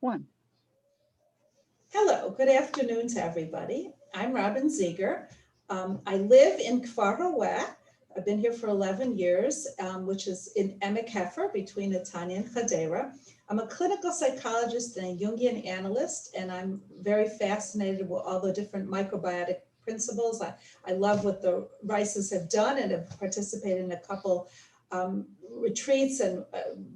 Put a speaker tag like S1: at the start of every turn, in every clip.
S1: One.
S2: Hello, good afternoon to everybody. I'm Robin Zieger. I live in Kfar Haweh. I've been here for 11 years, which is in Emek Hefer between Netanya and Hadera. I'm a clinical psychologist and a Jungian analyst, and I'm very fascinated with all the different microbiotic principles. I love what the Rices have done and have participated in a couple retreats and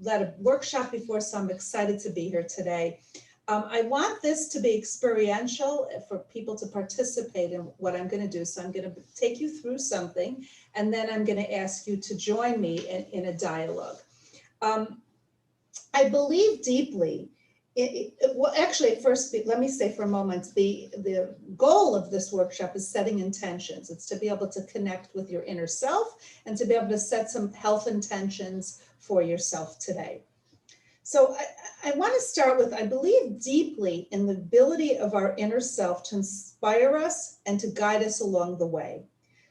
S2: led a workshop before, so I'm excited to be here today. I want this to be experiential for people to participate in what I'm going to do. So I'm going to take you through something, and then I'm going to ask you to join me in a dialogue. I believe deeply. Well, actually, first, let me say for a moment, the goal of this workshop is setting intentions. It's to be able to connect with your inner self and to be able to set some health intentions for yourself today. So I want to start with, I believe deeply in the ability of our inner self to inspire us and to guide us along the way.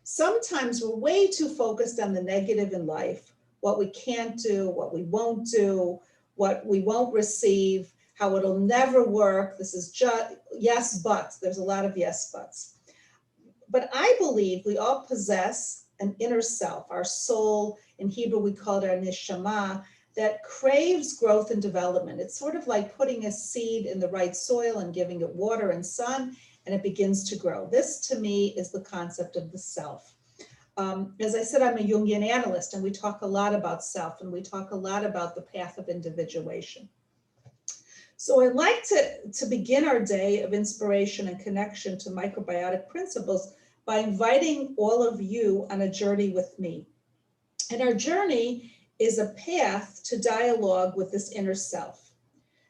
S2: Sometimes we're way too focused on the negative in life, what we can't do, what we won't do, what we won't receive, how it'll never work. This is just yes, but. There's a lot of yes, buts. But I believe we all possess an inner self, our soul. In Hebrew, we call it our neshama, that craves growth and development. It's sort of like putting a seed in the right soil and giving it water and sun, and it begins to grow. This, to me, is the concept of the self. As I said, I'm a Jungian analyst, and we talk a lot about self, and we talk a lot about the path of individuation. So I'd like to begin our day of inspiration and connection to microbiotic principles by inviting all of you on a journey with me. And our journey is a path to dialogue with this inner self.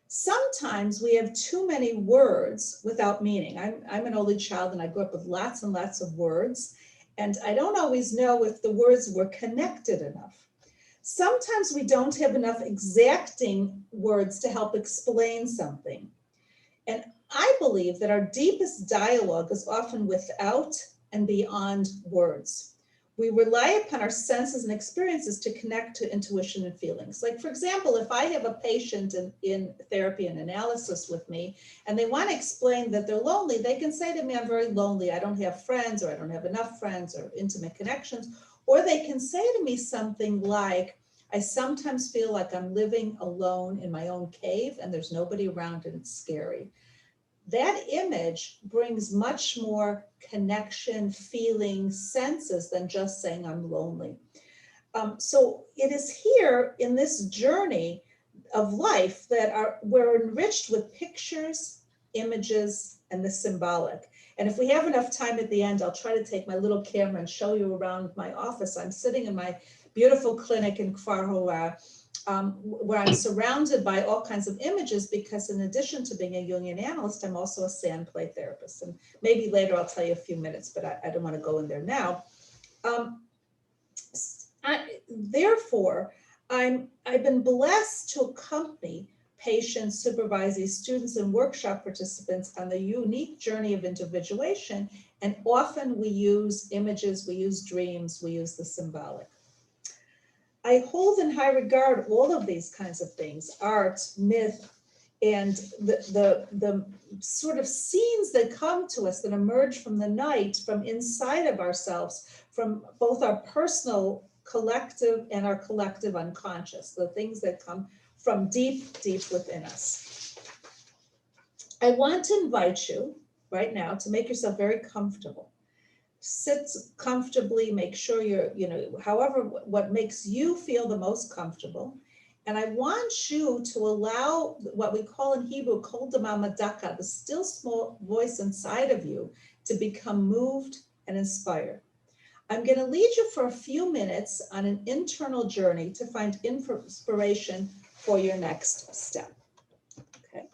S2: Sometimes we have too many words without meaning. I'm an only child, and I grew up with lots and lots of words, and I don't always know if the words were connected enough. Sometimes we don't have enough exacting words to help explain something. And I believe that our deepest dialogue is often without and beyond words. We rely upon our senses and experiences to connect to intuition and feelings. Like, for example, if I have a patient in therapy and analysis with me, and they want to explain that they're lonely, they can say to me, I'm very lonely. I don't have friends, or I don't have enough friends or intimate connections. Or they can say to me something like, I sometimes feel like I'm living alone in my own cave and there's nobody around and it's scary. That image brings much more connection, feeling, senses than just saying I'm lonely. So it is here in this journey of life that we're enriched with pictures, images, and the symbolic. And if we have enough time at the end, I'll try to take my little camera and show you around my office. I'm sitting in my beautiful clinic in Kfar Haweh, where I'm surrounded by all kinds of images, because in addition to being a Jungian analyst, I'm also a sand play therapist. And maybe later I'll tell you a few minutes, but I don't want to go in there now. Therefore, I've been blessed to accompany patients, supervisees, students, and workshop participants on the unique journey of individuation. And often we use images, we use dreams, we use the symbolic. I hold in high regard all of these kinds of things, art, myth, and the sort of scenes that come to us that emerge from the night, from inside of ourselves, from both our personal collective and our collective unconscious, the things that come from deep, deep within us. I want to invite you right now to make yourself very comfortable. Sit comfortably, make sure you're, however, what makes you feel the most comfortable. And I want you to allow what we call in Hebrew, kol dama madaka, the still small voice inside of you, to become moved and inspired. I'm going to lead you for a few minutes on an internal journey to find inspiration for your next step. Okay.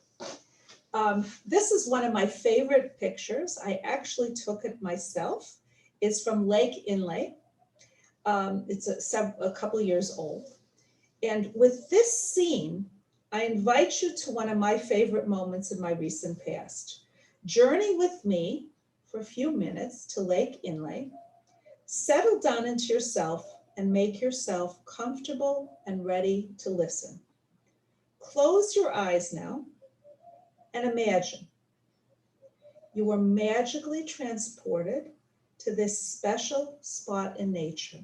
S2: This is one of my favorite pictures. I actually took it myself. It's from Lake Inle. It's a couple years old. And with this scene, I invite you to one of my favorite moments in my recent past. Journey with me for a few minutes to Lake Inle. Settle down into yourself and make yourself comfortable and ready to listen. Close your eyes now And imagine you were magically transported to this special spot in nature.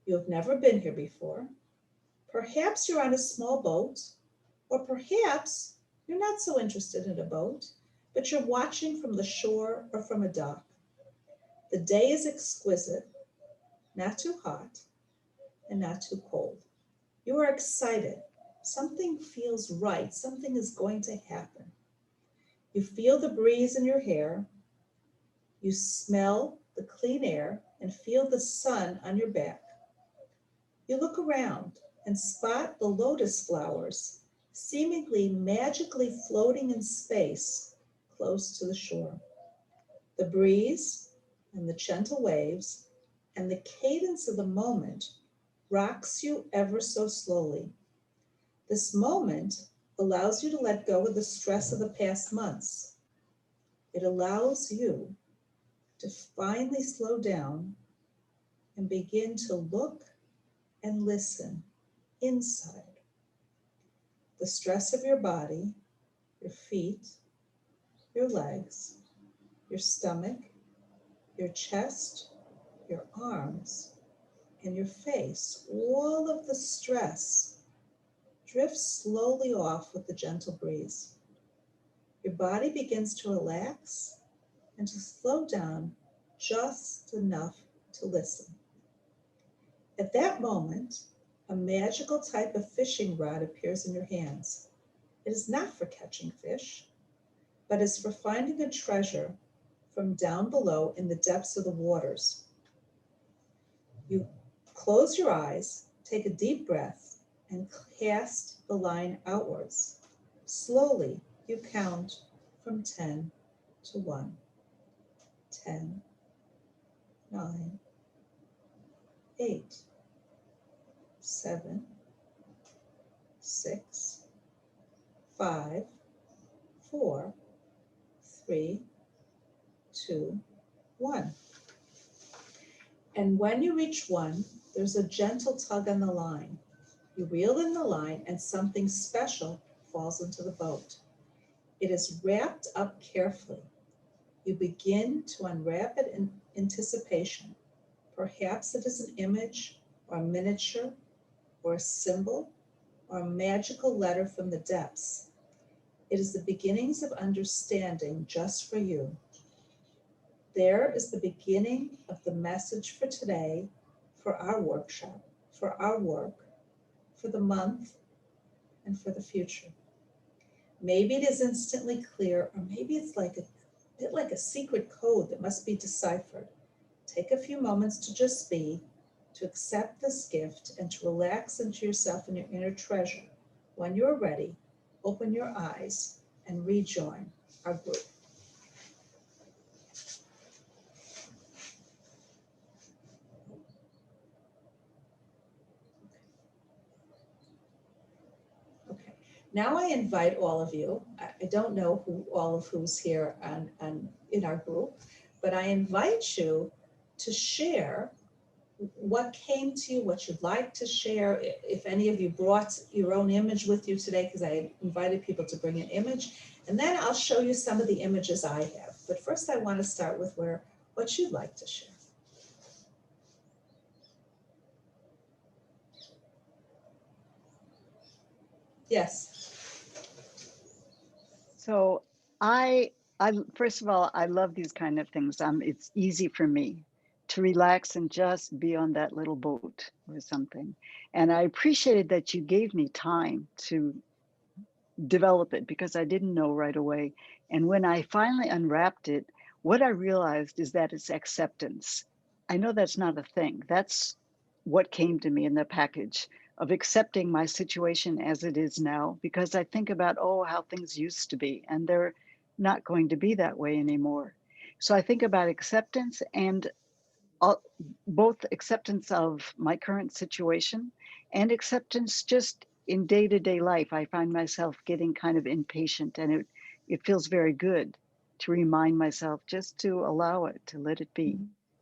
S2: You have never been here before. Perhaps you're on a small boat, or perhaps you're not so interested in a boat, but you're watching from the shore or from a dock. The day is exquisite, not too hot and not too cold. You are excited. Something feels right. Something is going to happen. You feel the breeze in your hair. You smell the clean air and feel the sun on your back. You look around and spot the lotus flowers seemingly magically floating in space close to the shore. The breeze and the gentle waves and the cadence of the moment rocks you ever so slowly. This moment allows you to let go of the stress of the past months. It allows you to finally slow down and begin to look and listen inside. The stress of your body, your feet, your legs, your stomach, your chest, your arms, and your face, all of the stress drifts slowly off with the gentle breeze. Your body begins to relax and to slow down just enough to listen. At that moment, a magical type of fishing rod appears in your hands. It is not for catching fish, but is for finding a treasure from down below in the depths of the waters. You close your eyes, take a deep breath, and cast the line outwards. Slowly, you count from 10 to 1. 10, 9, 8, 7, 6, 5, 4, 3, 2, 1. And when you reach 1, there's a gentle tug on the line. You reel in the line and something special falls into the boat. It is wrapped up carefully. You begin to unwrap it in anticipation. Perhaps it is an image or a miniature or a symbol or a magical letter from the depths. It is the beginnings of understanding just for you. There is the beginning of the message for today, for our workshop, for our work, for the month, and for the future. Maybe it is instantly clear, or maybe it's like a bit like a secret code that must be deciphered. Take a few moments to just be, to accept this gift, and to relax into yourself and your inner treasure. When you're ready, open your eyes and rejoin our group. Okay. Now I invite all of you. I don't know who's here in our group, but I invite you to share what came to you, what you'd like to share. If any of you brought your own image with you today, because I invited people to bring an image, and then I'll show you some of the images I have. But first I want to start with what you'd like to share. Yes.
S1: So I first of all, I love these kind of things. It's easy for me to relax and just be on that little boat or something. And I appreciated that you gave me time to develop it because I didn't know right away. And when I finally unwrapped it, what I realized is that it's acceptance. I know that's not a thing. That's what came to me in the package of accepting my situation as it is now, because I think about, oh, how things used to be, and they're not going to be that way anymore. So I think about acceptance and both acceptance of my current situation and acceptance just in day-to-day life. I find myself getting kind of impatient, and it feels very good to remind myself just to allow it, to let it be.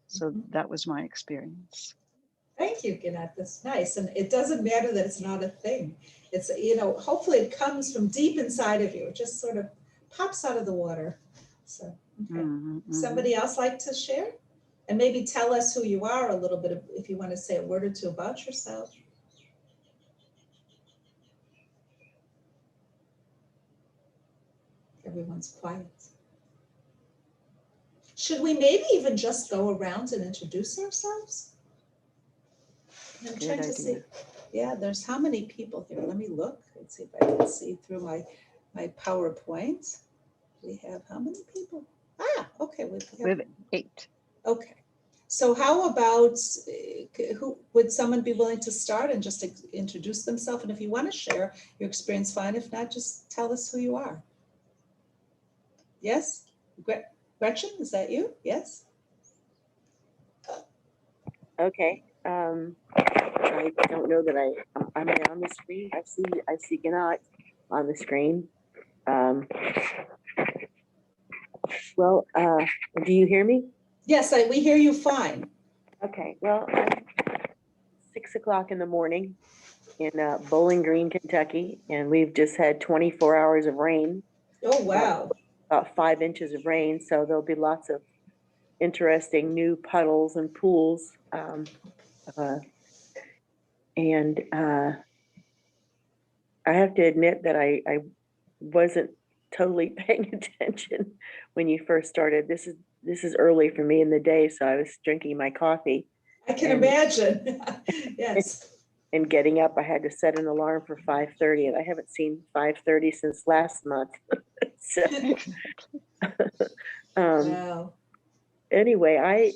S1: So that was my experience.
S2: Thank you, Gannett. That's nice. And it doesn't matter that it's not a thing. It's, hopefully it comes from deep inside of you. It just sort of pops out of the water. So, okay.
S1: Mm-hmm.
S2: Somebody else like to share? And maybe tell us who you are a little bit, if you want to say a word or two about yourself. Everyone's quiet. Should we maybe even just go around and introduce ourselves? I'm trying to see. Yeah, there's how many people here? Let me look and see if I can see through my PowerPoint. We have how many people? Ah, okay.
S1: We have 8.
S2: Okay. So how about, who would someone be willing to start and just introduce themselves? And if you want to share your experience, fine. If not, just tell us who you are. Yes? Gretchen, is that you? Yes?
S3: Okay. I don't know that I'm on the screen. I see Gannat on the screen. Well, do you hear me?
S2: Yes, we hear you fine.
S3: Okay. Well, 6 o'clock in the morning in Bowling Green, Kentucky, and we've just had 24 hours of rain.
S2: Oh, wow.
S3: About 5 inches of rain. So there'll be lots of interesting new puddles and pools. And I have to admit that I wasn't totally paying attention when you first started. This is early for me in the day, so I was drinking my coffee.
S2: I can imagine. Yes.
S3: And getting up, I had to set an alarm for 5:30, and I haven't seen 5:30 since last month. So,
S2: Wow.
S3: anyway, I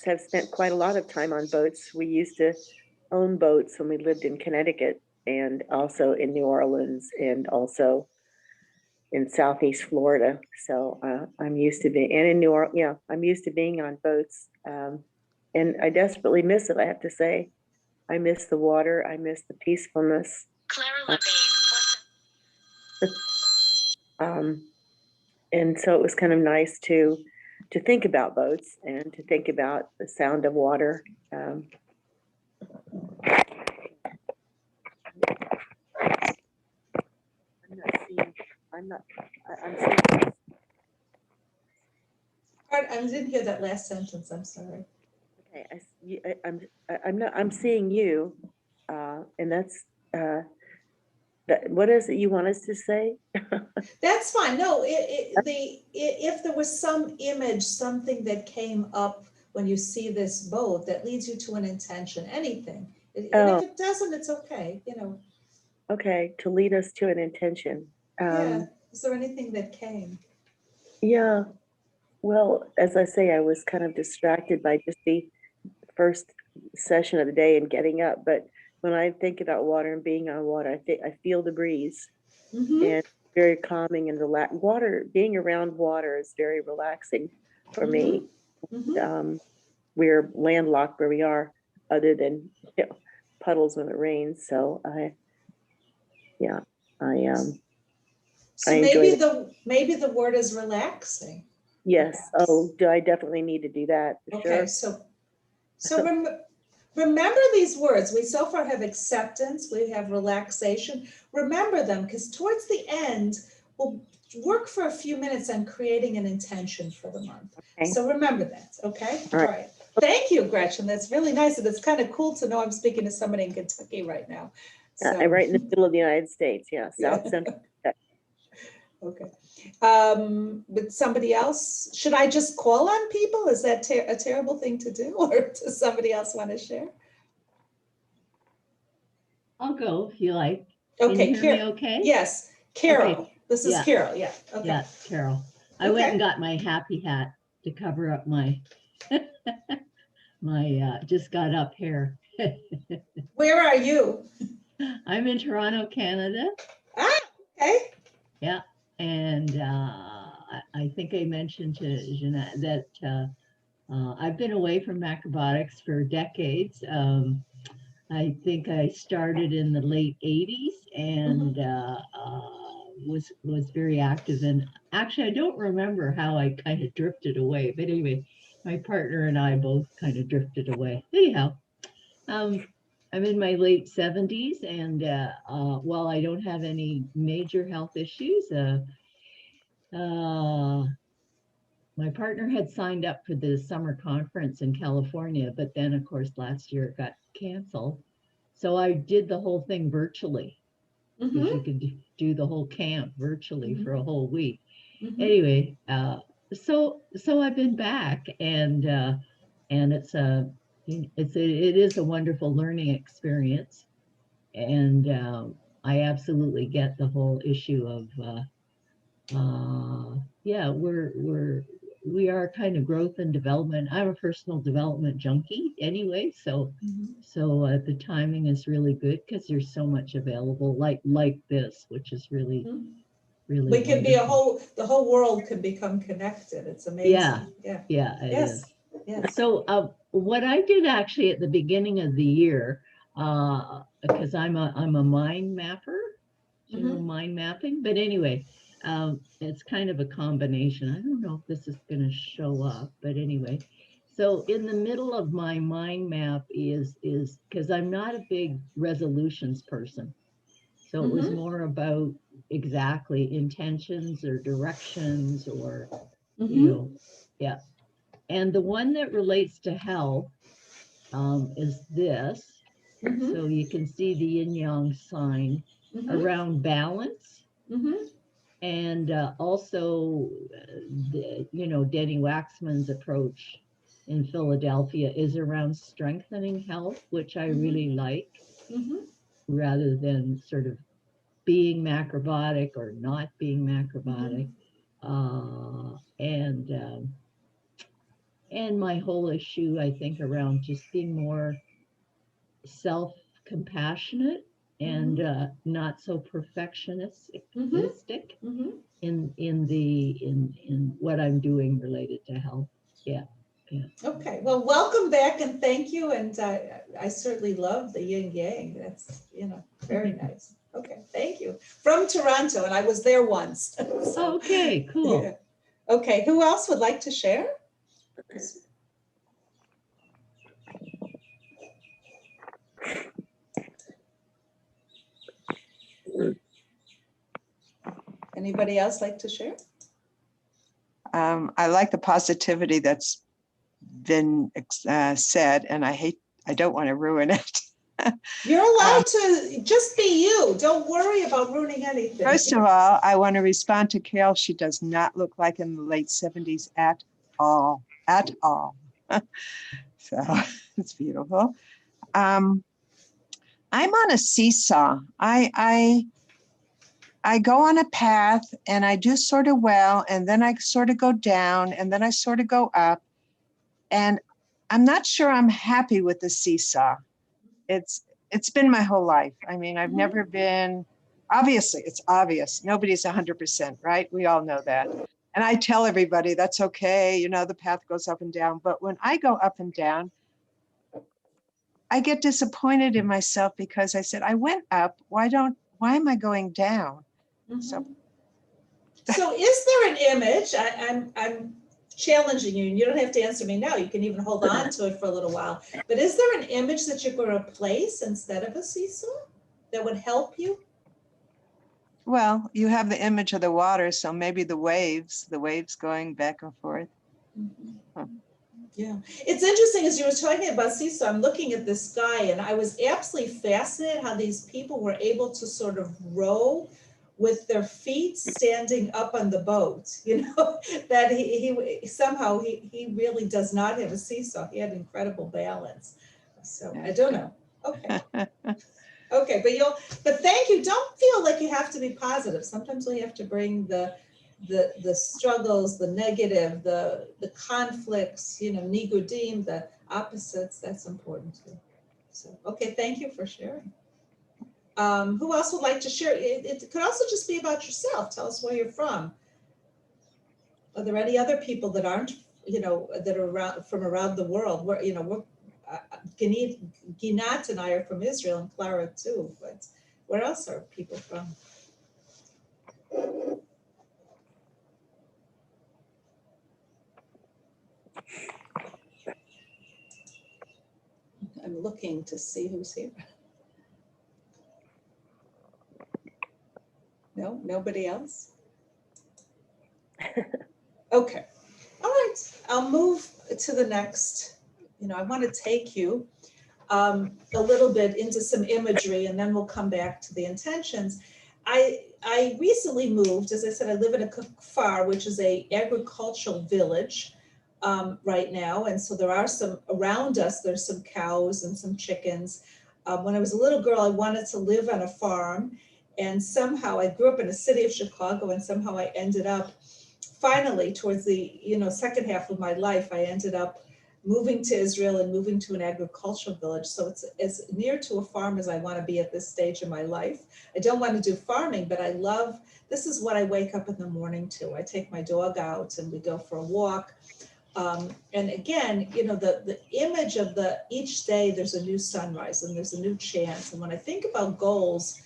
S3: have spent quite a lot of time on boats. We used to own boats when we lived in Connecticut, and also in New Orleans, and also in Southeast Florida. So I'm used to being, and in New Orleans, yeah, I'm used to being on boats. And I desperately miss it, I have to say. I miss the water. I miss the peacefulness. And so it was kind of nice to think about boats and to think about the sound of water. I'm seeing.
S2: I didn't hear that last sentence. I'm sorry.
S3: Okay, I'm seeing you, and that's what is it you want us to say?
S2: That's fine. No, if there was some image, something that came up when you see this boat that leads you to an intention, anything. And if it doesn't, it's okay, you know.
S3: Okay, to lead us to an intention.
S2: Yeah. Is there anything that came?
S3: Yeah. Well, as I say, I was kind of distracted by just the first session of the day and getting up. But when I think about water and being on water, I feel the breeze, and very calming and relaxed. Water, being around water is very relaxing for me. We're landlocked where we are, other than puddles when it rains. So
S2: So
S3: I
S2: maybe the word is relaxing.
S3: Yes.
S2: Perhaps.
S3: Oh, do I definitely need to do that?
S2: Okay.
S3: Sure.
S2: So remember these words. We so far have acceptance, we have relaxation. Remember them, because towards the end, we'll work for a few minutes on creating an intention for the month. Okay. So remember that, okay? All right. Thank you, Gretchen. That's really nice. And it's kind of cool to know I'm speaking to somebody in Kentucky right now. So.
S3: Right in the middle of the United States, South Central.
S2: Okay. With somebody else, should I just call on people? Is that a terrible thing to do, or does somebody else want to share?
S4: I'll go if you like.
S2: Okay,
S4: Can you hear me okay?
S2: Yes, Carol. Okay. This is Carol. Yeah. Okay.
S4: Yeah, Carol. I went and got my happy hat to cover up my just got up hair.
S2: Where are you?
S4: I'm in Toronto, Canada.
S2: Ah, okay.
S4: Yeah. And I think I mentioned to Jeanette that I've been away from macrobiotics for decades. I think I started in the late 80s and was very active. And actually, I don't remember how I kind of drifted away. But anyway, my partner and I both kind of drifted away. Anyhow, I'm in my late 70s, and while I don't have any major health issues, my partner had signed up for the summer conference in California, but then of course last year it got canceled. So I did the whole thing virtually because you could do the whole camp virtually for a whole week. Anyway, so I've been back, and it is a wonderful learning experience, and I absolutely get the whole issue of yeah, we are kind of growth and development. I'm a personal development junkie anyway, so the timing is really good because there's so much available like this, which is really really
S2: We can be
S4: wonderful.
S2: the whole world can become connected. It's amazing.
S4: Yeah, it
S2: Yes.
S4: is.
S2: Yes.
S4: So what I did actually at the beginning of the year, because I'm a mind mapper, you know, mind mapping, but anyway, it's kind of a combination. I don't know if this is going to show up, but anyway, so in the middle of my mind map is because I'm not a big resolutions person. So it was more about exactly intentions or directions or, you know, yeah. And the one that relates to health is this. So you can see the yin yang sign around balance. And also, you know, Denny Waxman's approach in Philadelphia is around strengthening health, which I really like, rather than sort of being macrobiotic or not being macrobiotic. And my whole issue, I think, around just being more self-compassionate and not so perfectionistic in what I'm doing related to health. Yeah.
S2: Okay, well, welcome back and thank you. And I certainly love the yin yang. That's, you know, very nice. Okay, thank you. From Toronto, and I was there once. So,
S4: okay, cool.
S2: Yeah. Okay, who else would like to share? Anybody else like to share?
S5: I like the positivity that's been said, and I don't want to ruin it.
S2: You're allowed to just be you. Don't worry about ruining anything.
S5: First of all, I want to respond to Carol. She does not look like in the late 70s at all, so it's beautiful. I'm on a seesaw. I go on a path and I do sort of well, and then I sort of go down, and then I sort of go up. And I'm not sure I'm happy with the seesaw. It's been my whole life. I mean, I've never been, obviously, it's obvious. Nobody's 100%, right? We all know that. And I tell everybody that's okay. You know, the path goes up and down. But when I go up and down, I get disappointed in myself because I said, I went up. Why am I going down?
S2: So is there an image? I'm challenging you, and you don't have to answer me now. You can even hold on to it for a little while. But is there an image that you're going to place instead of a seesaw that would help you?
S5: Well, you have the image of the water, so maybe the waves going back and forth.
S2: Yeah, it's interesting as you were talking about seesaw, I'm looking at this guy, and I was absolutely fascinated how these people were able to sort of row with their feet standing up on the boat, you know, that he somehow he really does not have a seesaw. He had incredible balance. So I don't know. Okay. Okay, but thank you. Don't feel like you have to be positive. Sometimes we have to bring the struggles, the negative, the conflicts, you know, nigudim, the opposites. That's important too. So, okay, thank you for sharing. Who else would like to share? It could also just be about yourself. Tell us where you're from. Are there any other people that aren't, you know, that are around, from around the world? Where, you know, Ginat and I are from Israel, and Clara too. But where else are people from? I'm looking to see who's here. No, nobody else? Okay. All right. I'll move to the next. I want to take you a little bit into some imagery, and then we'll come back to the intentions. I recently moved, as I said, I live in a kfar, which is a agricultural village right now. And so there are some around us, there's some cows and some chickens. When I was a little girl, I wanted to live on a farm. And somehow I grew up in the city of Chicago, and somehow I ended up finally towards the second half of my life, I ended up moving to Israel and moving to an agricultural village. So it's as near to a farm as I want to be at this stage in my life. I don't want to do farming, but this is what I wake up in the morning to. I take my dog out and we go for a walk. And again, the image of each day, there's a new sunrise and there's a new chance. And when I think about goals,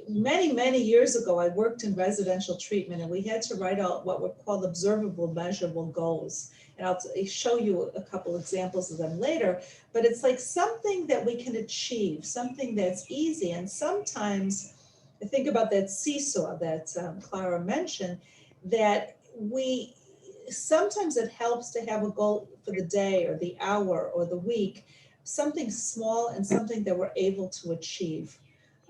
S2: many years ago, I worked in residential treatment, and we had to write out what were called observable, measurable goals. And I'll show you a couple examples of them later, but it's like something that we can achieve, something that's easy. And sometimes I think about that seesaw that Clara mentioned, that sometimes it helps to have a goal for the day or the hour or the week, something small and something that we're able to achieve.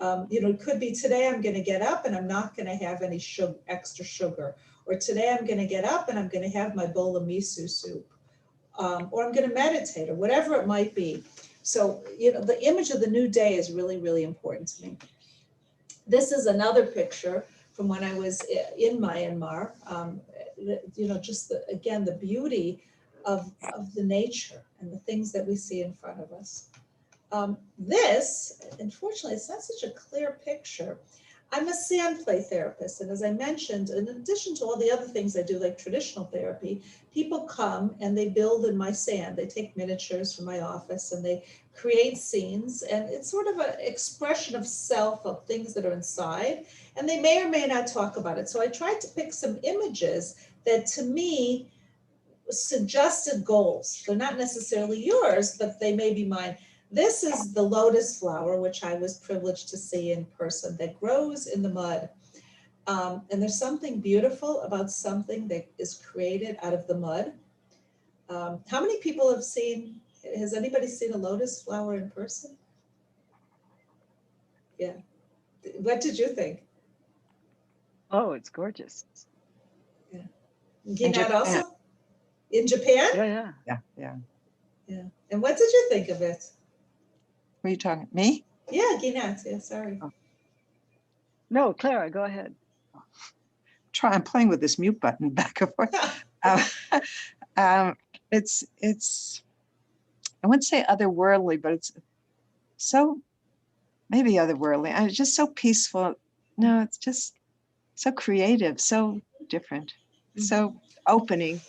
S2: It could be today I'm going to get up and I'm not going to have any extra sugar. Or today I'm going to get up and I'm going to have my bowl of miso soup. Or I'm going to meditate, or whatever it might be. So, the image of the new day is really, really important to me. This is another picture from when I was in Myanmar. Just again, the beauty of the nature and the things that we see in front of us. This, unfortunately, it's not such a clear picture. I'm a sand play therapist, and as I mentioned, in addition to all the other things I do, like traditional therapy, people come and they build in my sand. They take miniatures from my office and they create scenes, and it's sort of an expression of self, of things that are inside, and they may or may not talk about it. So I tried to pick some images that, to me, suggested goals. They're not necessarily yours, but they may be mine. This is the lotus flower, which I was privileged to see in person, that grows in the mud. And there's something beautiful about something that is created out of the mud. How many people has anybody seen a lotus flower in person? Yeah. What did you think?
S1: Oh, it's gorgeous.
S2: Yeah.
S5: In
S2: Ginat
S5: Japan.
S2: also? In Japan?
S1: Yeah.
S2: Yeah. And what did you think of it?
S5: Were you talking me?
S2: Yeah, Ginat. Yeah, sorry.
S1: Oh. No, Clara, go ahead.
S5: I'm playing with this mute button back and forth. It's I wouldn't say otherworldly, but it's so maybe otherworldly. It's just so peaceful. No, it's just so creative, so different, so opening.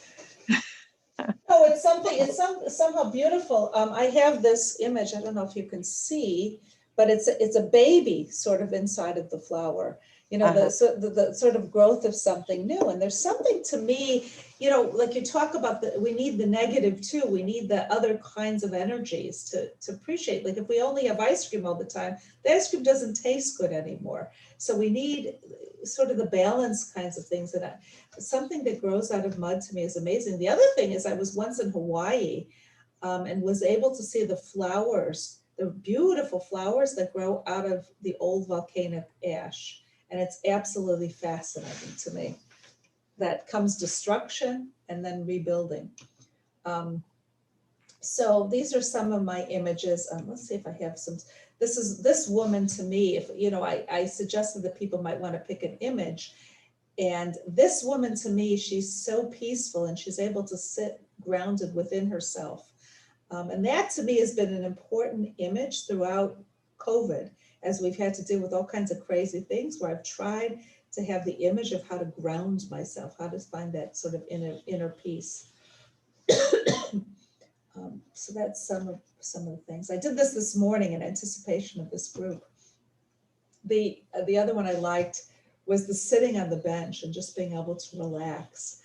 S2: Oh, it's somehow beautiful. I have this image, I don't know if you can see, but it's a baby sort of inside of the flower. The sort of growth of something new. And there's something to me, like you talk about, we need the negative too. We need the other kinds of energies to appreciate. Like if we only have ice cream all the time, the ice cream doesn't taste good anymore. So we need sort of the balance kinds of things. And something that grows out of mud to me is amazing. The other thing is I was once in Hawaii and was able to see the flowers, the beautiful flowers that grow out of the old volcanic ash. And it's absolutely fascinating to me. That comes destruction and then rebuilding. So these are some of my images. Let's see if I have some. This woman to me, if I suggested that people might want to pick an image. And this woman to me, she's so peaceful and she's able to sit grounded within herself. And that to me has been an important image throughout COVID, as we've had to deal with all kinds of crazy things, where I've tried to have the image of how to ground myself, how to find that sort of inner peace. So that's some of the things. I did this morning in anticipation of this group. The other one I liked was the sitting on the bench and just being able to relax.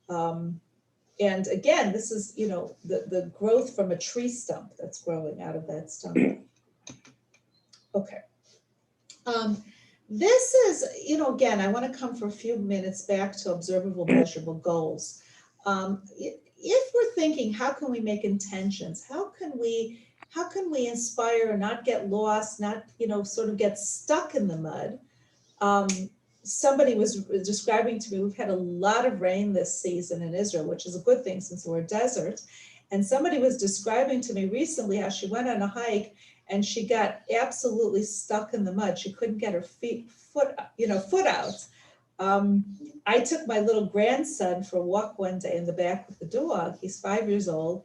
S2: And again, this is, the growth from a tree stump that's growing out of that stump. Okay. This is, again, I want to come for a few minutes back to observable, measurable goals. If we're thinking, how can we make intentions? How can we inspire and not get lost, not, sort of get stuck in the mud? Somebody was describing to me, we've had a lot of rain this season in Israel, which is a good thing since we're a desert. And somebody was describing to me recently how she went on a hike and she got absolutely stuck in the mud. She couldn't get her foot out. I took my little grandson for a walk one day in the back with the dog. He's 5 years old,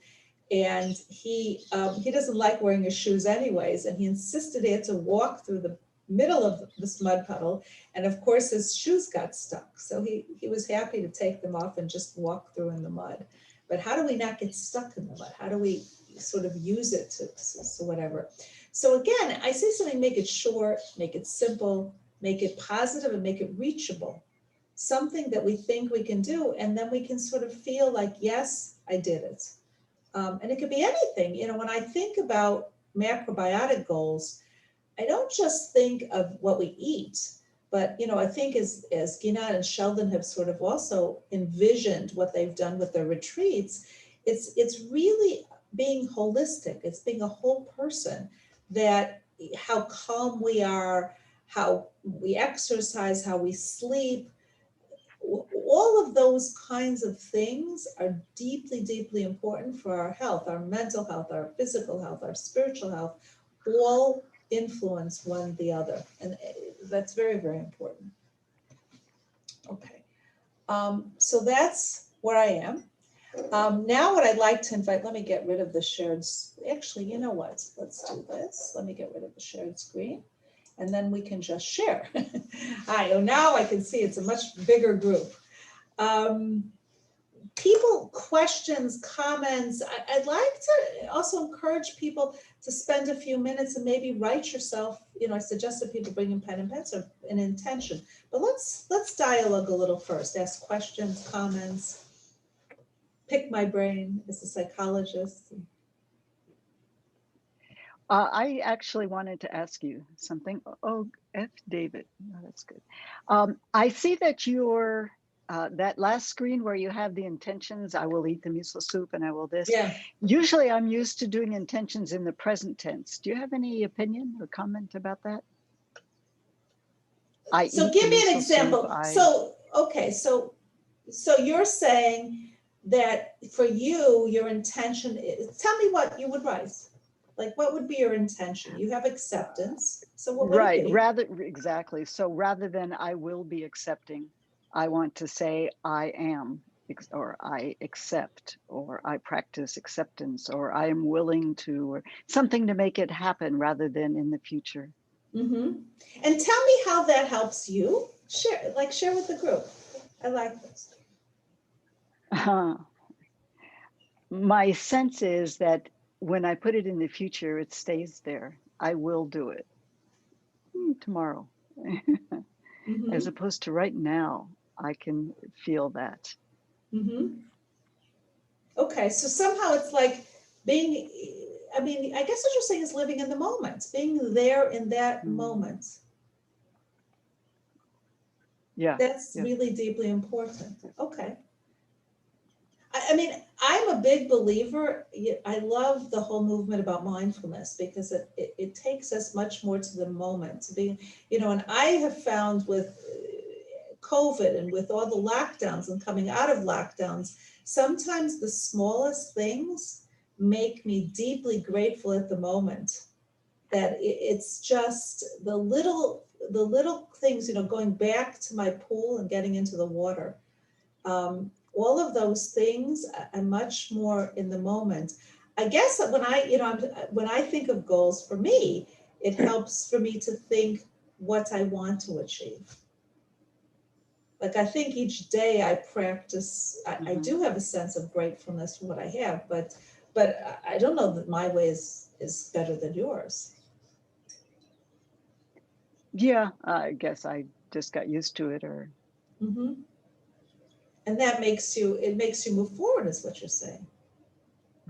S2: and he doesn't like wearing his shoes anyways. And he insisted he had to walk through the middle of this mud puddle, and of course his shoes got stuck. So he was happy to take them off and just walk through in the mud. But how do we not get stuck in the mud? How do we sort of use it to whatever? So again, I say something, make it short, make it simple, make it positive, and make it reachable. Something that we think we can do, and then we can sort of feel like, yes, I did it. And it could be anything. When I think about macrobiotic goals, I don't just think of what we eat, but I think as Gina and Sheldon have sort of also envisioned what they've done with their retreats, it's really being holistic. It's being a whole person, that how calm we are, how we exercise, how we sleep, all of those kinds of things are deeply, deeply important for our health, our mental health, our physical health, our spiritual health, all influence one the other. And that's very, very important. Okay. So that's where I am. Now what I'd like to invite, let me get rid of the shared, actually, you know what? Let's do this. Let me get rid of the shared screen, and then we can just share. Now I can see it's a much bigger group. People, questions, comments. I'd like to also encourage people to spend a few minutes and maybe write yourself, I suggested people bring in pen and pencil, an intention, but let's dialogue a little first. Ask questions, comments, pick my brain as a psychologist.
S1: I actually wanted to ask you something. Oh, F. David. Oh, that's good. I see that your that last screen where you have the intentions, I will eat the miso soup and I will this.
S2: Yeah.
S1: Usually I'm used to doing intentions in the present tense. Do you have any opinion or comment about that?
S2: So give me an example. So you're saying that for you, your intention is, tell me what you would write. Like, what would be your intention? You have acceptance. So what would it be?
S1: Exactly. So rather than I will be accepting, I want to say I am, or I accept, or I practice acceptance, or I am willing to, or something to make it happen rather than in the future.
S2: Mm-hmm. And tell me how that helps you. Share with the group. I like this.
S1: My sense is that when I put it in the future, it stays there. I will do it tomorrow.
S2: Mm-hmm.
S1: As opposed to right now, I can feel that.
S2: Mm-hmm. Okay, so somehow it's like being, I guess what you're saying is living in the moment, being there in that moment.
S1: Yeah.
S2: That's really deeply important. Okay. I'm a big believer. I love the whole movement about mindfulness because it takes us much more to the moment, to be, and I have found with COVID and with all the lockdowns and coming out of lockdowns, sometimes the smallest things make me deeply grateful at the moment. That it's just the little things, going back to my pool and getting into the water. All of those things are much more in the moment. I guess that when I think of goals, for me, it helps for me to think what I want to achieve. Like, I think each day I practice, I do have a sense of gratefulness for what I have, but I don't know that my way is better than yours.
S1: Yeah, I guess I just got used to it, or.
S2: Mm-hmm. And that makes you move forward, is what you're saying.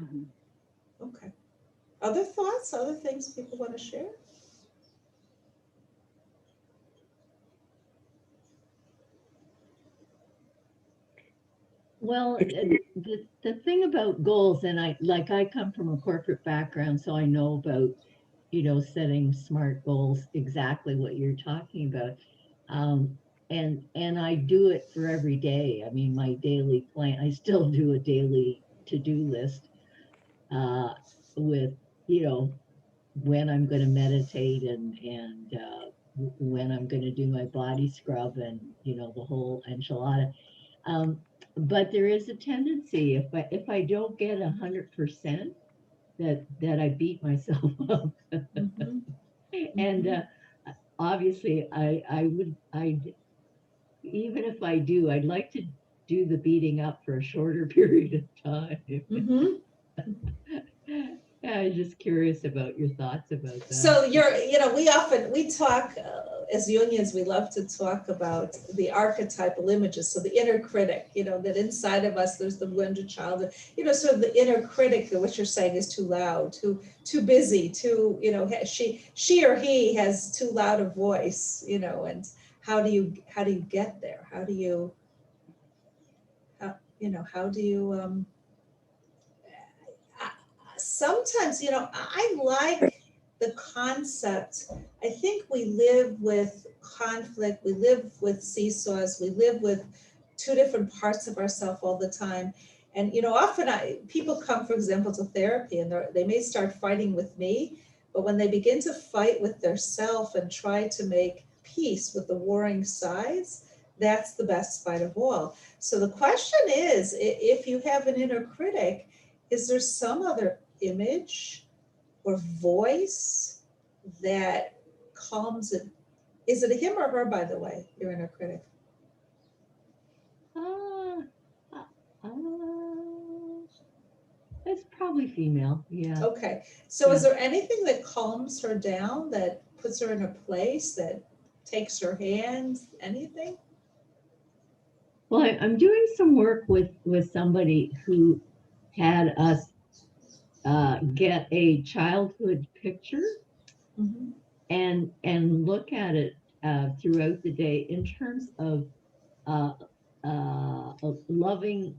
S1: Mm-hmm.
S2: Okay. Other thoughts, other things people want to share?
S4: Well,
S3: If you-
S4: the thing about goals, and I come from a corporate background, so I know about, setting smart goals, exactly what you're talking about. And I do it for every day. I mean, my daily plan, I still do a daily to-do list with, you know, when I'm going to meditate and when I'm going to do my body scrub and, the whole enchilada. But there is a tendency, if I don't get 100%, that I beat myself up.
S2: Mhm.
S4: And obviously I'd even if I do, I'd like to do the beating up for a shorter period of time.
S2: Mhm.
S4: I'm just curious about your thoughts about that.
S2: So we talk as Jungians, we love to talk about the archetypal images. So the inner critic, that inside of us, there's the wounded child, sort of the inner critic that what you're saying is too loud, too busy, she or he has too loud a voice, and how do you get there? How do you sometimes, I like the concept. I think we live with conflict, we live with seesaws, we live with two different parts of ourselves all the time. And, often people come, for example, to therapy and they may start fighting with me, but when they begin to fight with their self and try to make peace with the warring sides, that's the best fight of all. So the question is, if you have an inner critic, is there some other image or voice that calms it? Is it a him or her, by the way, your inner critic?
S4: Uh, uh, it's probably female. Yeah.
S2: Okay. So is
S4: Yeah.
S2: there anything that calms her down, that puts her in a place, that takes her hand, anything?
S4: Well, I'm doing some work with somebody who had us get a childhood picture
S2: Mm-hmm.
S4: and look at it throughout the day in terms uh, of learning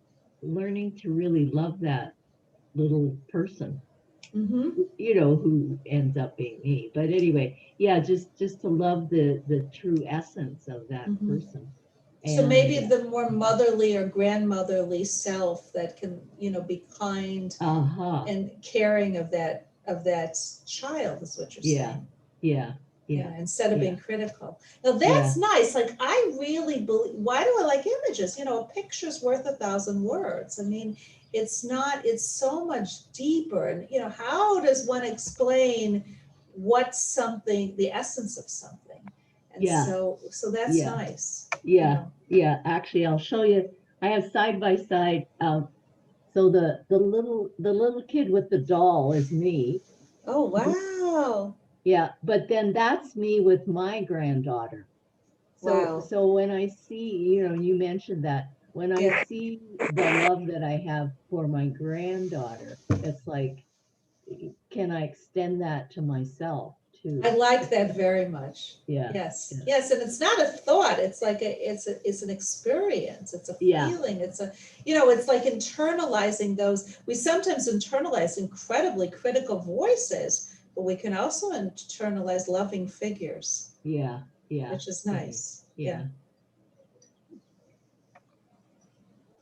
S4: to really love that little person,
S2: Mm-hmm.
S4: who ends up being me. But anyway, yeah, just to love the true essence of that
S2: Mm-hmm.
S4: person.
S2: So
S4: And
S2: maybe the more motherly or grandmotherly self that can, be kind and caring of that child is what you're saying.
S4: Yeah,
S2: Instead of
S4: yeah,
S2: being critical. Now that's nice. Like I really believe, why do I like images? A picture's worth 1,000 words. I mean, it's so much deeper. And, how does one explain what's something, the essence of something? And
S4: yeah,
S2: so that's
S4: yeah,
S2: nice.
S4: yeah. Actually, I'll show you. I have side by side. So the little kid with the doll is me.
S2: Oh, wow.
S4: Yeah, but then that's me with my granddaughter.
S2: Wow.
S4: So when I see, you mentioned that, when I
S2: Yeah.
S4: see the love that I have for my granddaughter, it's like, can I extend that to myself too?
S2: I like that very much.
S4: Yeah.
S2: Yes.
S4: Yeah.
S2: Yes. And it's not a thought. It's like it's an experience. It's a
S4: Yeah.
S2: feeling. It's it's like internalizing those. We sometimes internalize incredibly critical voices, but we can also internalize loving figures.
S4: Yeah. Yeah.
S2: Which is
S4: Right.
S2: nice.
S4: Yeah.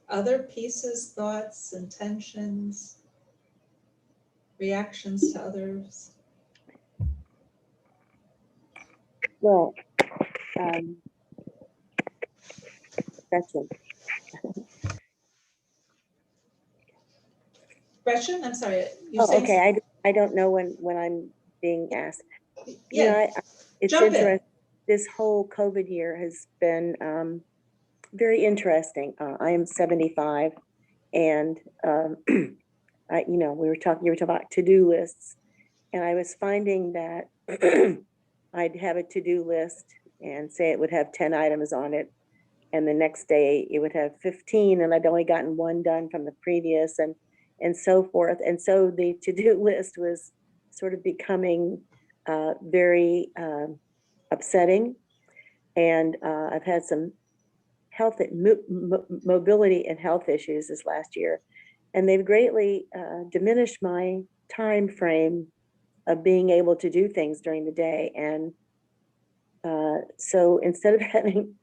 S2: Other pieces, thoughts, intentions, reactions to others.
S3: Well, that's it.
S2: Gretchen, I'm sorry.
S3: Oh, okay. I don't know when I'm being asked.
S2: Yeah.
S3: It's
S2: Jump in.
S3: interesting. This whole COVID year has been very interesting. I am 75, and you were talking about to-do lists, and I was finding that I'd have a to-do list and say it would have 10 items on it, and the next day it would have 15, and I'd only gotten one done from the previous, and so forth. And so the to-do list was sort of becoming very upsetting. And I've had some health, mobility and health issues this last year. And they've greatly diminished my time frame of being able to do things during the day. And so instead of having,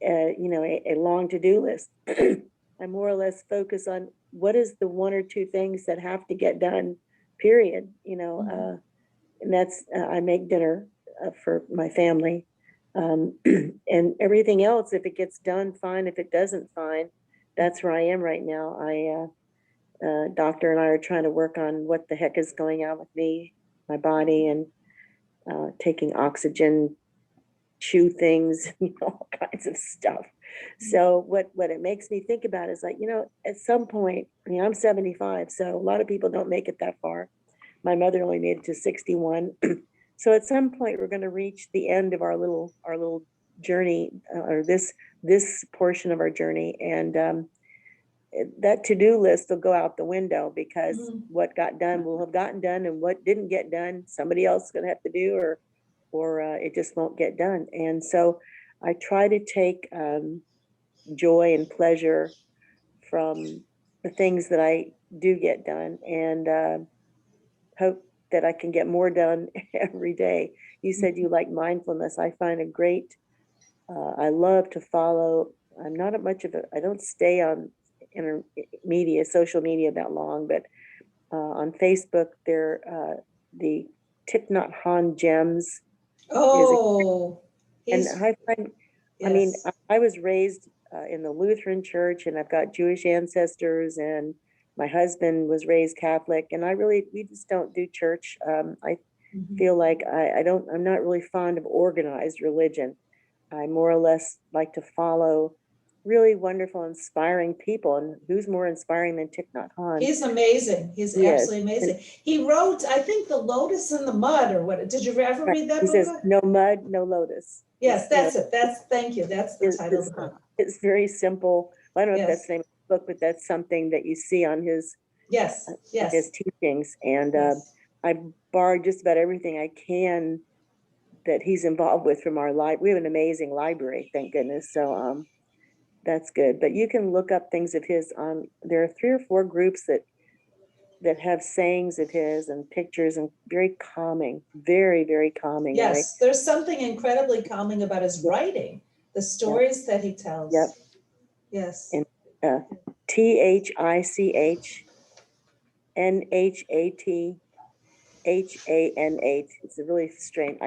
S3: a long to-do list, I more or less focus on what is the one or two things that have to get done, period. And that's, I make dinner for my family. And everything else, if it gets done, fine. If it doesn't, fine. That's where I am right now. Doctor and I are trying to work on what the heck is going on with me, my body, and taking oxygen, chew things, all kinds of stuff. So what it makes me think about is like, at some point, I'm 75, so a lot of people don't make it that far. My mother only made it to 61. So at some point we're going to reach the end of our little journey, or this portion of our journey. And that to-do list will go out the window, because what got done will have gotten done, and what didn't get done, somebody else is going to have to do, or it just won't get done. And so I try to take joy and pleasure from the things that I do get done, and hope that I can get more done every day. You said you like mindfulness. I find a great, I love to follow. I'm not much of I don't stay on social media that long, but on Facebook, the Thich Nhat Hanh Gems.
S2: Oh,
S3: And I find,
S2: yes.
S3: I was raised in the Lutheran church, and I've got Jewish ancestors, and my husband was raised Catholic, and we just don't do church. I feel like I'm not really fond of organized religion. I more or less like to follow really wonderful, inspiring people. And who's more inspiring than Thich Nhat Hanh?
S2: He's amazing. He's absolutely amazing. He wrote, I think, The Lotus in the Mud, or what? Did you ever read that book?
S3: He says, no mud, no lotus.
S2: Yes, that's it. Thank you. That's the title of the book.
S3: It's very simple. I don't know if that's the name of the book, but that's something that you see on his his teachings. And I borrowed just about everything I can that he's involved with from our library. We have an amazing library, thank goodness. So that's good. But you can look up things of his on. There are 3 or 4 groups that have sayings of his and pictures, and very calming, very, very calming.
S2: Yes, there's something incredibly calming about his writing, the stories that he tells.
S3: Yep.
S2: Yes.
S3: And THICHNHATHANH. It's a really strange.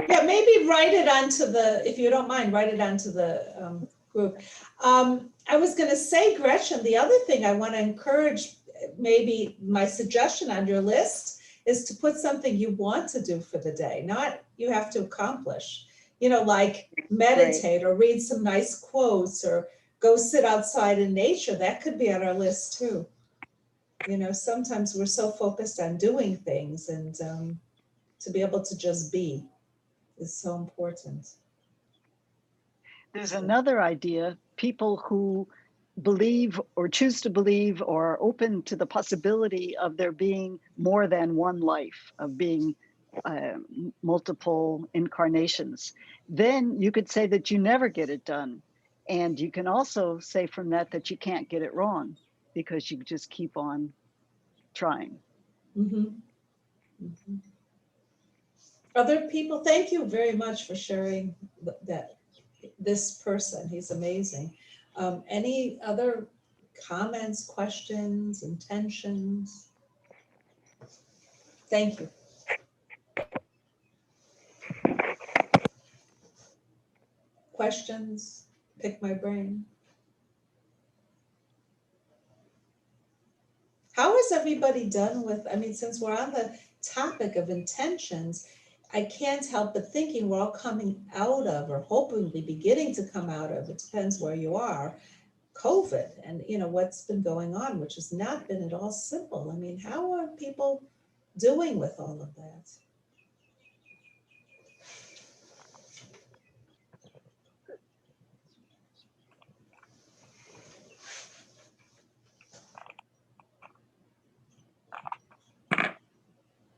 S2: Yeah, maybe write it onto if you don't mind, write it onto the group. I was going to say, Gretchen, the other thing I want to encourage, maybe my suggestion on your list, is to put something you want to do for the day, not you have to accomplish, like meditate or read some nice quotes or go sit outside in nature. That could be on our list too. Sometimes we're so focused on doing things, and to be able to just be is so important.
S1: There's another idea. People who believe or choose to believe or are open to the possibility of there being more than one life, of being multiple incarnations, then you could say that you never get it done. And you can also say from that you can't get it wrong, because you just keep on trying.
S2: Other people, thank you very much for sharing this person. He's amazing. Any other comments, questions, intentions? Thank you. Questions? Pick my brain. How is everybody done with, since we're on the topic of intentions, I can't help but thinking we're all coming out of, or hopefully beginning to come out of, it depends where you are, COVID, and what's been going on, which has not been at all simple. How are people doing with all of that?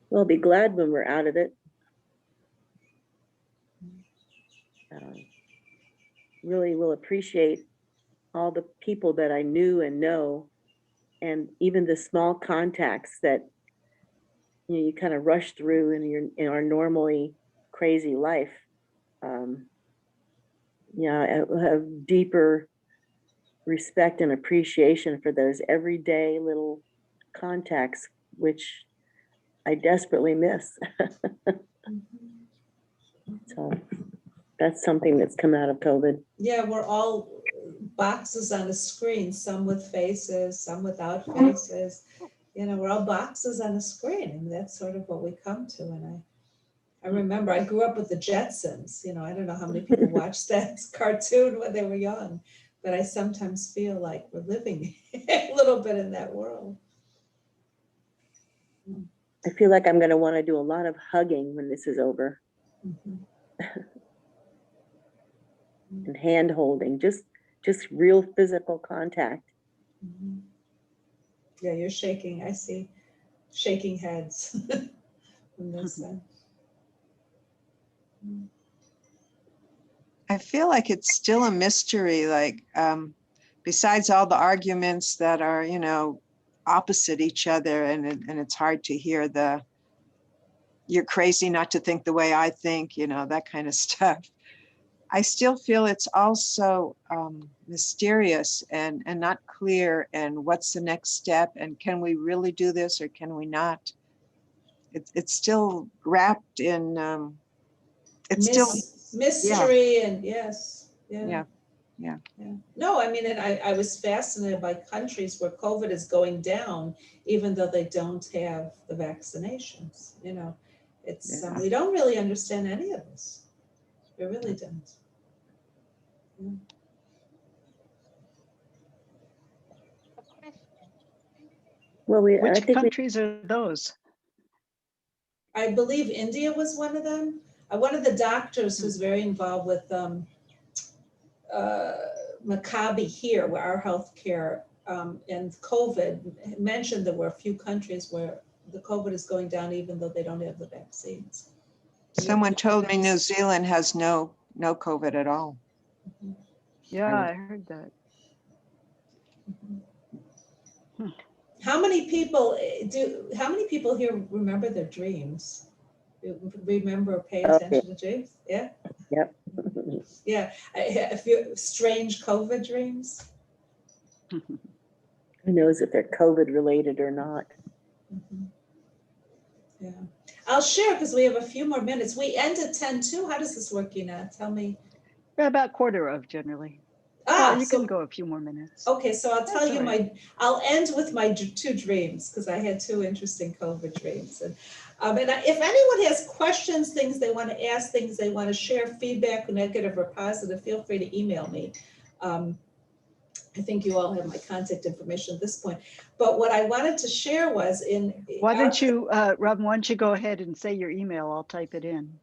S3: We'll be glad when we're out of it. appreciate all the people that I knew and know, and even the small contacts that you kind of rush through in our normally crazy life. I have deeper respect and appreciation for those everyday little contacts, which I desperately miss. So that's something that's come out of COVID.
S2: Yeah, we're all boxes on a screen, some with faces, some without faces. We're all boxes on a screen, and that's sort of what we come to. And I remember I grew up with the Jetsons. I don't know how many people watched that cartoon when they were young, but I sometimes feel like we're living a little bit in that world.
S3: I feel like I'm going to want to do a lot of hugging when this is over.
S2: Mhm.
S3: And hand holding, just real physical contact.
S2: Mhm. Yeah, you're shaking. I see shaking heads from this side.
S5: I feel like it's still a mystery, like besides all the arguments that are, opposite each other, and it's hard to hear you're crazy not to think the way I think, that kind of stuff. I still feel it's also mysterious and not clear, and what's the next step, and can we really do this or can we not? It's still wrapped in, it's still,
S2: Mystery, and yes.
S5: yeah.
S2: No, I mean, and I was fascinated by countries where COVID is going down, even though they don't have the vaccinations. It's
S5: Yeah.
S2: we don't really understand any of this. We really don't. Yeah.
S3: Well,
S1: Which countries are those?
S2: I believe India was one of them. One of the doctors who's very involved with Maccabi here, where our healthcare and COVID mentioned there were a few countries where the COVID is going down, even though they don't have the vaccines.
S5: Someone told me New Zealand has no COVID at all.
S2: Mhm.
S1: Yeah, I heard that.
S2: Mhm. How many people here remember their dreams? Remember or pay attention to dreams? Yeah.
S3: Yep.
S2: Yeah. A few strange COVID dreams.
S3: Who knows if they're COVID related or not?
S2: Mm-hmm. Yeah. I'll share because we have a few more minutes. We end at 10:02. How does this work, Ina? Tell me.
S1: About quarter of generally. Well, you
S2: So,
S1: can go a few more minutes.
S2: okay, so I'll tell
S1: That's
S2: you
S1: all right.
S2: I'll end with my two dreams because I had two interesting COVID dreams. And if anyone has questions, things they want to ask, things they want to share, feedback, negative or positive, feel free to email me. I think you all have my contact information at this point. But what I wanted to share was
S1: Why don't you, Robin, why don't you go ahead and say your email? I'll type it in.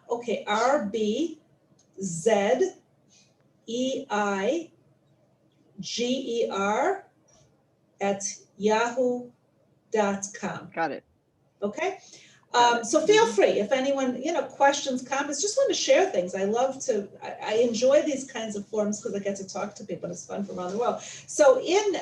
S2: Okay, rbzeiger@yahoo.com.
S1: Got it.
S2: Okay.
S1: Got it.
S2: So feel free if anyone, questions, comments, just want to share things. I enjoy these kinds of forums because I get to talk to people. It's fun from around the world. So in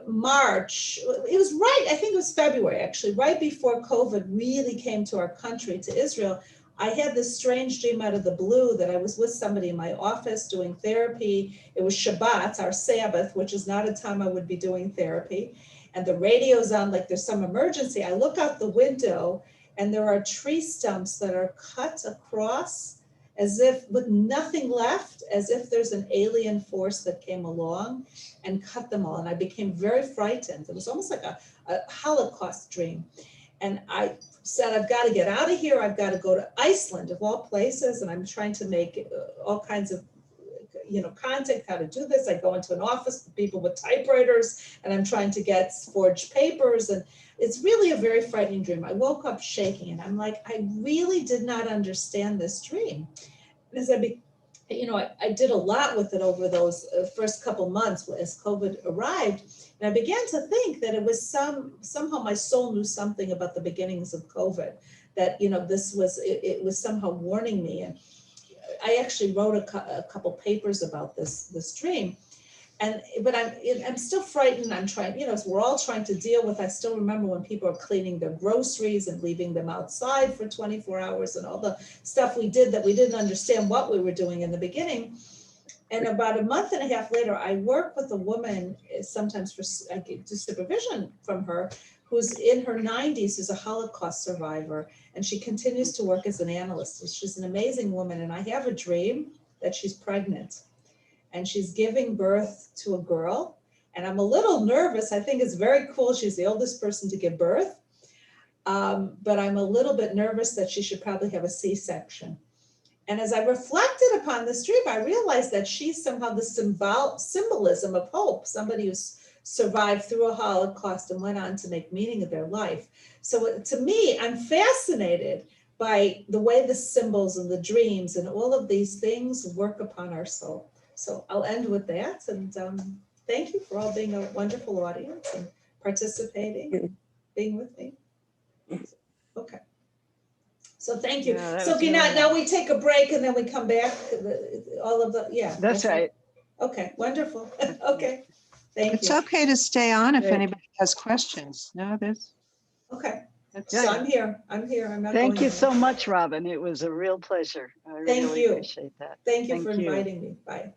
S2: March, it was I think it was February actually, right before COVID really came to our country, to Israel. I had this strange dream out of the blue that I was with somebody in my office doing therapy. It was Shabbat, our Sabbath, which is not a time I would be doing therapy. And the radio's on like there's some emergency. I look out the window and there are tree stumps that are cut across as if with nothing left, as if there's an alien force that came along and cut them all. And I became very frightened. It was almost like a Holocaust dream. And I said, I've got to get out of here. I've got to go to Iceland, of all places. And I'm trying to make all kinds of contact, how to do this. I go into an office with people with typewriters and I'm trying to get forged papers. And it's really a very frightening dream. I woke up shaking and I'm like, I really did not understand this dream. As I did a lot with it over those first couple months as COVID arrived. And I began to think that it was somehow my soul knew something about the beginnings of COVID, that, it was somehow warning me. And I actually wrote a couple papers about this dream. But I'm still frightened. I'm trying, we're all trying to deal with. I still remember when people are cleaning their groceries and leaving them outside for 24 hours and all the stuff we did that we didn't understand what we were doing in the beginning. And about a month and a half later, I work with a woman, sometimes I get supervision from her, who's in her 90s, who's a Holocaust survivor, and she continues to work as an analyst. She's an amazing woman, and I have a dream that she's pregnant. And she's giving birth to a girl. And I'm a little nervous. I think it's very cool. She's the oldest person to give birth. But I'm a little bit nervous that she should probably have a C-section. And as I reflected upon this dream, I realized that she's somehow the symbolism of hope, somebody who's survived through a Holocaust and went on to make meaning of their life. So to me, I'm fascinated by the way the symbols and the dreams and all of these things work upon our soul. So I'll end with that, and thank you for all being a wonderful audience and participating, being with me. Okay. So thank you.
S1: Yeah,
S2: So now we take a break and then we come back. That's
S1: right.
S2: Okay, wonderful. Okay, thank
S5: It's
S2: you.
S5: okay to stay on if
S1: Great.
S5: anybody has questions. No, there's.
S2: Okay,
S5: That's
S2: so I'm here. I'm not
S1: Thank
S2: going
S1: you so
S2: anywhere.
S1: much, Robin. It was a real pleasure. I
S2: Thank
S1: really
S2: you.
S1: appreciate that.
S2: Thank you
S1: Thank
S2: for
S1: you.
S2: inviting me. Bye.